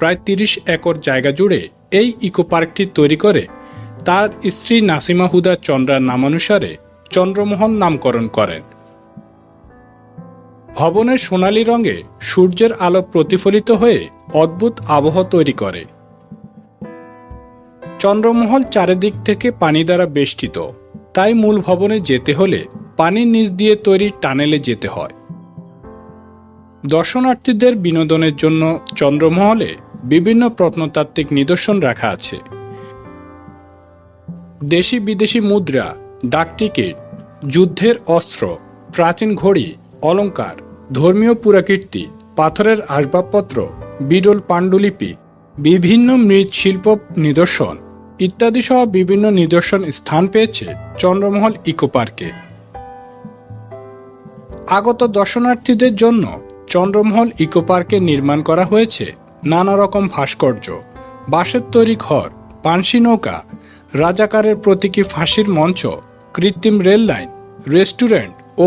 প্রায় ৩০ একর জায়গা জুড়ে এই ইকো পার্কটি তৈরি করে তার স্ত্রী নাসিমা হুদা চন্দ্রার নামানুসারে চন্দ্রমহল নামকরণ করেন। ভবনের সোনালী রঙে সূর্যের আলো প্রতিফলিত হয়ে অদ্ভুত আবহ তৈরি করে। চন্দ্রমহল চারিদিক থেকে পানি দ্বারা বেষ্টিত, তাই মূল ভবনে যেতে হলে পানির নিচ দিয়ে তৈরি টানেলে যেতে হয়। দর্শনার্থীদের বিনোদনের জন্য চন্দ্রমহলে বিভিন্ন প্রত্নতাত্ত্বিক নিদর্শন রাখা আছে। দেশি বিদেশি মুদ্রা, ডাকটিকিট, যুদ্ধের অস্ত্র, প্রাচীন ঘড়ি, অলংকার, ধর্মীয় পুরাকীর্তি, পাথরের আসবাবপত্র, বিরল পাণ্ডুলিপি, বিভিন্ন মৃৎশিল্প নিদর্শন ইত্যাদি সহ বিভিন্ন নিদর্শন স্থান পেয়েছে চন্দ্রমহল ইকো পার্কে। আগত দর্শনার্থীদের জন্য চন্দ্রমহল ইকো পার্কে নির্মাণ করা হয়েছে নানা রকম ভাস্কর্য, বাঁশের তৈরি ঘর, পানসি নৌকা, রাজাকারের প্রতীকী ফাঁসির মঞ্চ, কৃত্রিম রেল লাইন, রেস্টুরেন্ট ও